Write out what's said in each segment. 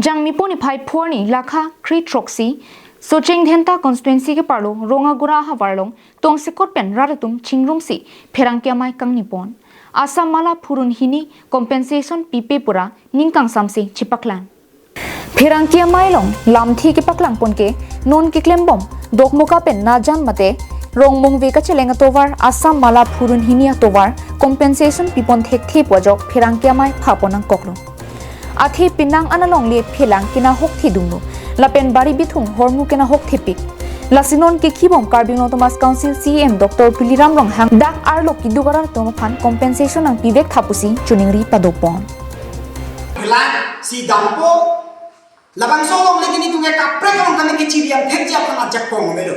jang mi poni phai phorni lakha kri troxi so cheng dhenta constituency ke parlo ronga gura ha warlong tongsekot pen raratum chingrum si pherangke amai Kangni pon Assam Mala Phurun hini compensation pipe pura ningkang samsi chipaklan pherangke amai long lamthi ke paklang pon ke non ke klembom dokmoka pen na jan mate rong mongve ka chelenga tovar Assam Mala Phurun hini tovar compensation pipon thek the pojok pherangke amai phaponang koklo athi pinang analong le phelang kina hok thi dumnu lapen bari bithung hormu kina hok thipik lasinon ke khibom carbon autonomous council cm dr piliram rong hang dak arlo kidugarar tom phan compensation ang pivek thapusi chuningri padopon phelang si dampo labang solong le kini tunge kapre kong kami ke chiriam thekja phang ajak kong melo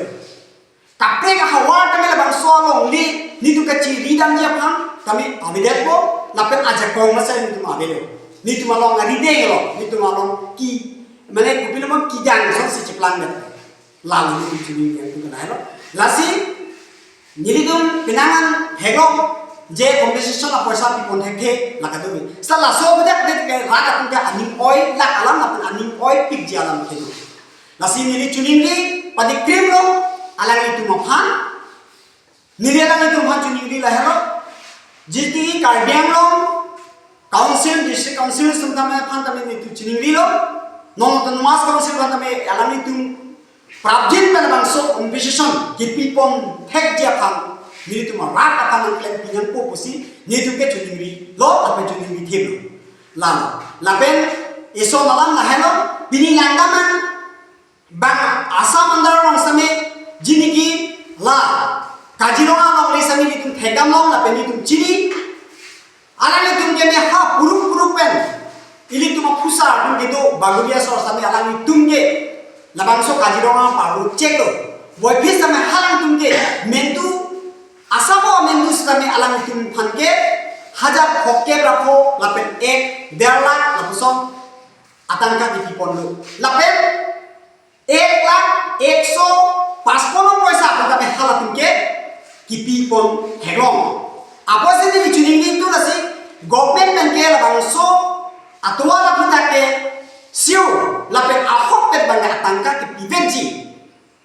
kapre ka hawa kami labang solong le ni tu ke chiri dam ja phang kami abidet po lapen ajak kong masa ni tu mabelo ni tu malong ngari deng lo ni tu malong ki mane kupino mo ki jang so si cheplang net lalu ni tu ni yang tu kana lo lasi nilidum pinangan hegong je compensation apa sa pipon hekhe lakadumi sala so bedak det ke raga tu ka aning oi lak alam na aning oi pik jalam ke lasi nili chuning ni padi krim lo alang itu maphan nili alang itu maphan chuning ni la helo jiti karbiang lo council district council samtame phantame ni tu chining lilo non autonomous council phantame alani tu prabjin pen bangso compensation ki pipon thek dia phang ni tu ma rat apang klem pingan po posi ni tu ke chining li lo ape chining li theb lam lapen eso malam na helo bini langaman bang asam andar rong same jiniki la kajirona long le same ni tu thegam long lapen ni tu chini alani tumke me ha puruk pen ili tuma pusa tumke do bagudia sor same alani tumke labangso kajirong paru ceko boy phis same halang tumke mentu asamo mentu same alani tum phanke hajar hokke rapho lapen 1.5 lakh lapusom atangka di pondo lapen 1,155,000 paisa apangka me hala tumke kipi pon heglong apa sih ni chuning ni tu nasi government men ke labangso atwa la aphuthak ke siu lapen ahok pet banga atangka ke pivenji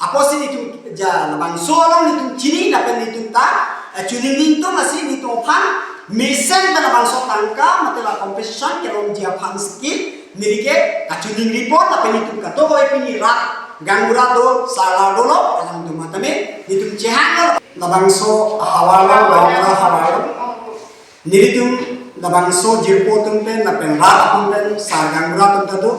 apa sih ni tu ja labangso long ni tu chini lapen ni tu ta chuning ni tu nasi ni tu phan mission ben labangso tangka matela compensation ke long dia phan skit nirike chuning report lapen ni tu ka to boy pini rat gangura do sala dolo alam tu matame ni tu chehang labangso hawala gangura hawala niritum labangso jirpotum pen lapen rat apun pen sargangura tum tadu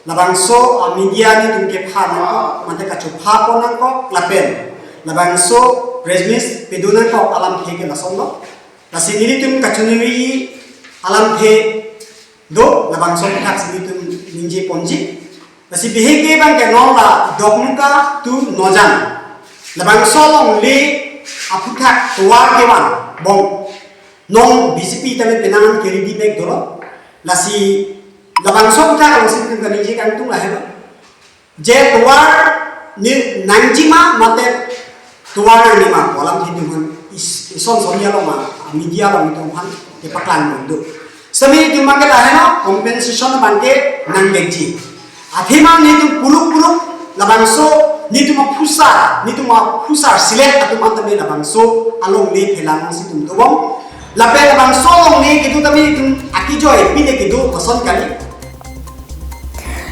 labangso media ni tum ke phana ko mate ka chupha ponang ko lapen labangso resmis pedunan ko alam the ke lasondo lasi niritum kachuniri alam the do labangso thak sinitum ninje ponji lasi beheke bang ke nongla dokmuka tu nojan labangso long le aphuthak tuar ke wan bong non BCP tame penangan keri di bek dolo lasi labangso utha long sin kan nije kan tung la heba je tuar ni nanjima mate tuar ni ma kolam hidungan ison sonia lo ma media lo itu han ke paklan mundu sami tu mangke la hena compensation mangke nang bekji athima ni tu puluk labangso ni tu ma pusa select atu mantame labangso along le phelang si tum dobong lape labang solong ni kitu tami tum akijo pine kitu koson kali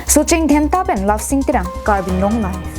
so cheng dhenta pen love sing tirang carbon long life